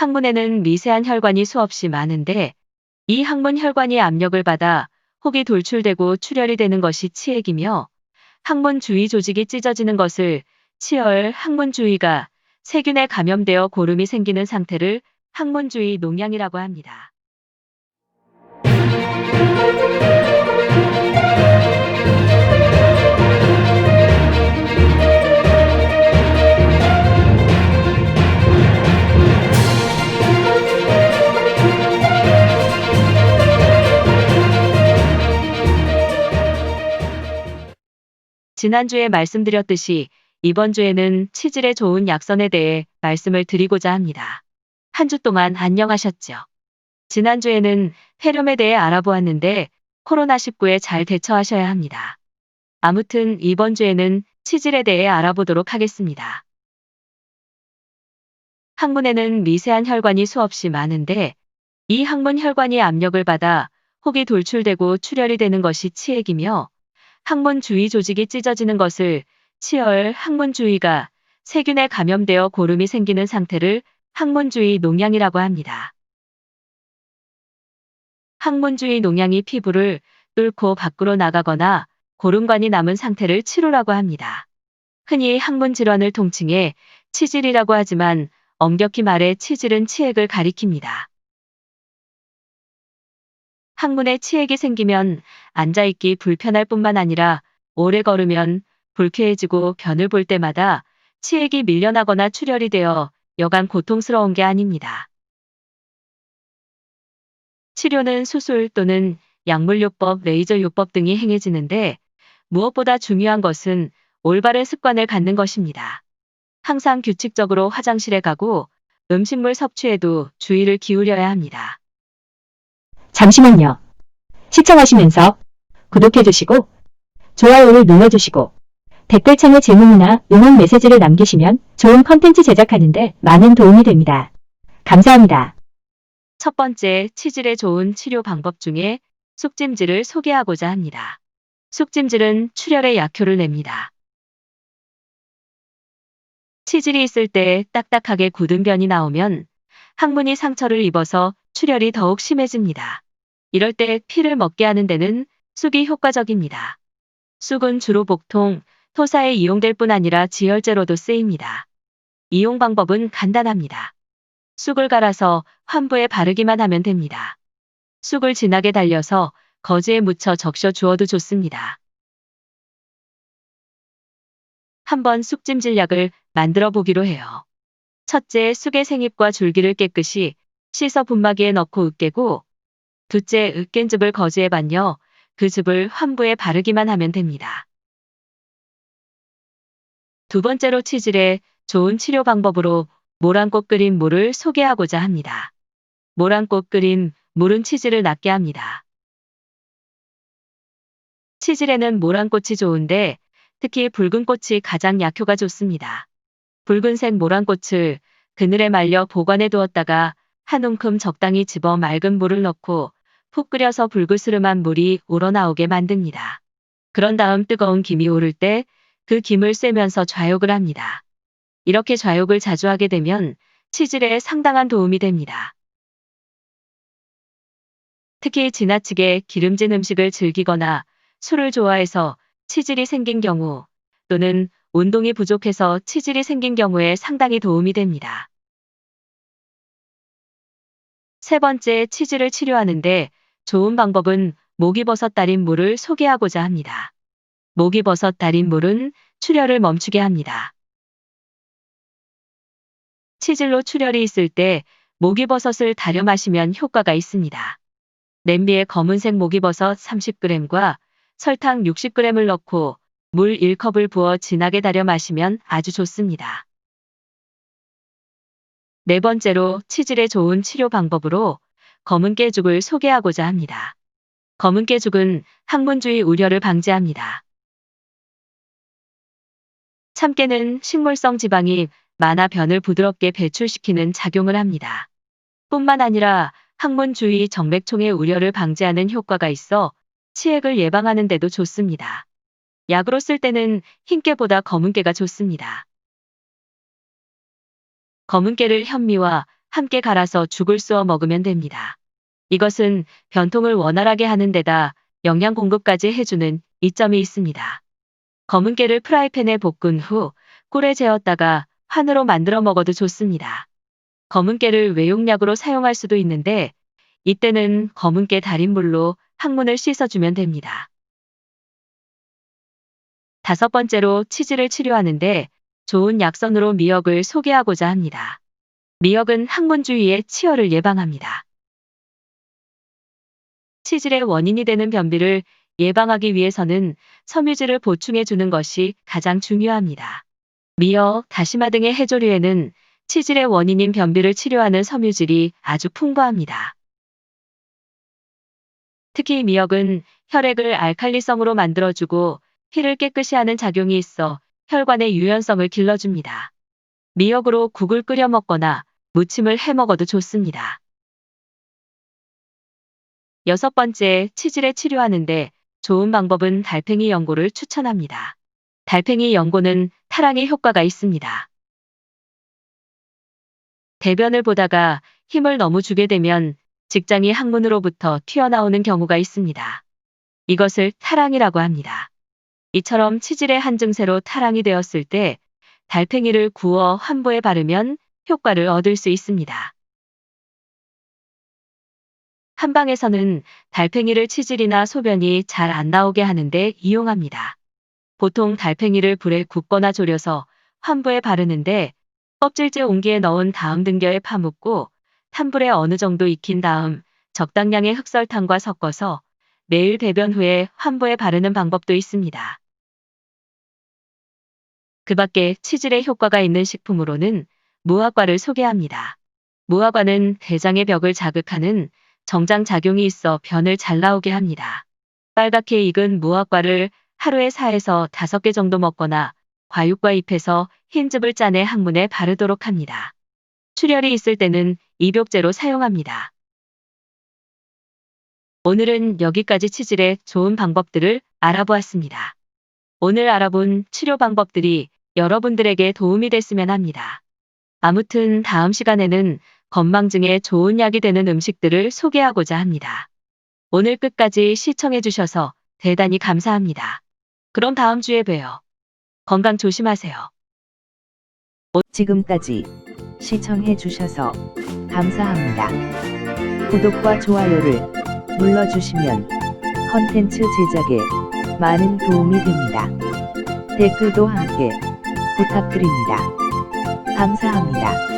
항문에는 미세한 혈관이 수없이 많은데 이 항문 혈관이 압력을 받아 혹이 돌출되고 출혈이 되는 것이 치액이며 항문 주위 조직이 찢어지는 것을 치열, 항문 주위가 세균에 감염되어 고름이 생기는 상태를 항문 주위 농양이라고 합니다. 지난주에 말씀드렸듯이 이번 주에는 치질에 좋은 약선에 대해 말씀을 드리고자 합니다. 한 주 동안 안녕하셨죠? 지난주에는 폐렴에 대해 알아보았는데 코로나19에 잘 대처하셔야 합니다. 아무튼 이번 주에는 치질에 대해 알아보도록 하겠습니다. 항문에는 미세한 혈관이 수없이 많은데 이 항문 혈관이 압력을 받아 혹이 돌출되고 출혈이 되는 것이 치액이며 항문 주위 조직이 찢어지는 것을 치열, 항문 주위가 세균에 감염되어 고름이 생기는 상태를 항문 주위 농양이라고 합니다. 항문 주위 농양이 피부를 뚫고 밖으로 나가거나 고름관이 남은 상태를 치루라고 합니다. 흔히 항문 질환을 통칭해 치질이라고 하지만 엄격히 말해 치질은 치액을 가리킵니다. 항문에 치액이 생기면 앉아있기 불편할 뿐만 아니라 오래 걸으면 불쾌해지고 변을 볼 때마다 치액이 밀려나거나 출혈이 되어 여간 고통스러운 게 아닙니다. 치료는 수술 또는 약물요법, 레이저요법 등이 행해지는데 무엇보다 중요한 것은 올바른 습관을 갖는 것입니다. 항상 규칙적으로 화장실에 가고 음식물 섭취에도 주의를 기울여야 합니다. 잠시만요. 시청하시면서 구독해주시고 좋아요를 눌러주시고 댓글창에 질문이나 응원 메시지를 남기시면 좋은 컨텐츠 제작하는데 많은 도움이 됩니다. 감사합니다. 첫 번째, 치질에 좋은 치료 방법 중에 쑥찜질을 소개하고자 합니다. 쑥찜질은 출혈에 약효를 냅니다. 치질이 있을 때 딱딱하게 굳은 변이 나오면 항문이 상처를 입어서 출혈이 더욱 심해집니다. 이럴 때 피를 먹게 하는 데는 쑥이 효과적입니다. 쑥은 주로 복통, 토사에 이용될 뿐 아니라 지혈제로도 쓰입니다. 이용 방법은 간단합니다. 쑥을 갈아서 환부에 바르기만 하면 됩니다. 쑥을 진하게 달려서 거즈에 묻혀 적셔 주어도 좋습니다. 한번 쑥찜질약을 만들어 보기로 해요. 첫째, 쑥의 생잎과 줄기를 깨끗이 씻어 분마기에 넣고 으깨고, 둘째, 으깬 즙을 거즈에 반려 그 즙을 환부에 바르기만 하면 됩니다. 두 번째로 치질에 좋은 치료 방법으로 모란꽃 끓인 물을 소개하고자 합니다. 모란꽃 끓인 물은 치질을 낫게 합니다. 치질에는 모란꽃이 좋은데 특히 붉은 꽃이 가장 약효가 좋습니다. 붉은색 모란꽃을 그늘에 말려 보관해 두었다가 한 움큼 적당히 집어 맑은 물을 넣고 푹 끓여서 불그스름한 물이 우러나오게 만듭니다. 그런 다음 뜨거운 김이 오를 때 그 김을 쐬면서 좌욕을 합니다. 이렇게 좌욕을 자주 하게 되면 치질에 상당한 도움이 됩니다. 특히 지나치게 기름진 음식을 즐기거나 술을 좋아해서 치질이 생긴 경우 또는 운동이 부족해서 치질이 생긴 경우에 상당히 도움이 됩니다. 세 번째, 치질을 치료하는데 좋은 방법은 목이버섯 달인 물을 소개하고자 합니다. 목이버섯 달인 물은 출혈을 멈추게 합니다. 치질로 출혈이 있을 때 목이버섯을 달여 마시면 효과가 있습니다. 냄비에 검은색 목이버섯 30g과 설탕 60g을 넣고 물 1컵을 부어 진하게 달여 마시면 아주 좋습니다. 네 번째로 치질에 좋은 치료 방법으로 검은 깨죽을 소개하고자 합니다. 검은 깨죽은 항문 주위 우려를 방지합니다. 참깨는 식물성 지방이 많아 변을 부드럽게 배출시키는 작용을 합니다. 뿐만 아니라 항문 주위 정맥총의 우려를 방지하는 효과가 있어 치액을 예방하는 데도 좋습니다. 약으로 쓸 때는 흰깨보다 검은깨가 좋습니다. 검은깨를 현미와 함께 갈아서 죽을 쑤어 먹으면 됩니다. 이것은 변통을 원활하게 하는 데다 영양 공급까지 해주는 이점이 있습니다. 검은 깨를 프라이팬에 볶은 후 꿀에 재웠다가 환으로 만들어 먹어도 좋습니다. 검은 깨를 외용약으로 사용할 수도 있는데 이때는 검은 깨 달인물로 항문을 씻어주면 됩니다. 5번째로 치질을 치료하는데 좋은 약선으로 미역을 소개하고자 합니다. 미역은 항문 주위의 치열을 예방합니다. 치질의 원인이 되는 변비를 예방하기 위해서는 섬유질을 보충해 주는 것이 가장 중요합니다. 미역, 다시마 등의 해조류에는 치질의 원인인 변비를 치료하는 섬유질이 아주 풍부합니다. 특히 미역은 혈액을 알칼리성으로 만들어주고 피를 깨끗이 하는 작용이 있어 혈관의 유연성을 길러줍니다. 미역으로 국을 끓여 먹거나 무침을 해 먹어도 좋습니다. 6번째, 치질에 치료하는데 좋은 방법은 달팽이 연고를 추천합니다. 달팽이 연고는 탈항에 효과가 있습니다. 대변을 보다가 힘을 너무 주게 되면 직장이 항문으로부터 튀어나오는 경우가 있습니다. 이것을 탈항이라고 합니다. 이처럼 치질의 한 증세로 탈항이 되었을 때 달팽이를 구워 환부에 바르면 효과를 얻을 수 있습니다. 한방에서는 달팽이를 치질이나 소변이 잘 안 나오게 하는데 이용합니다. 보통 달팽이를 불에 굽거나 졸여서 환부에 바르는데 껍질째 옹기에 넣은 다음 등겨에 파묻고 탄불에 어느 정도 익힌 다음 적당량의 흑설탕과 섞어서 매일 배변 후에 환부에 바르는 방법도 있습니다. 그 밖에 치질에 효과가 있는 식품으로는 무화과를 소개합니다. 무화과는 대장의 벽을 자극하는 정장 작용이 있어 변을 잘 나오게 합니다. 빨갛게 익은 무화과를 하루에 4에서 5개 정도 먹거나 과육과 잎에서 흰즙을 짜내 항문에 바르도록 합니다. 출혈이 있을 때는 입욕제로 사용합니다. 오늘은 여기까지 치질에 좋은 방법들을 알아보았습니다. 오늘 알아본 치료 방법들이 여러분들에게 도움이 됐으면 합니다. 아무튼 다음 시간에는 건망증에 좋은 약이 되는 음식들을 소개하고자 합니다. 오늘 끝까지 시청해주셔서 대단히 감사합니다. 그럼 다음 주에 봬요. 건강 조심하세요. 지금까지 시청해 주셔서 감사합니다. 구독과 좋아요를 눌러주시면 컨텐츠 제작에 많은 도움이 됩니다. 댓글도 함께 부탁드립니다. 감사합니다.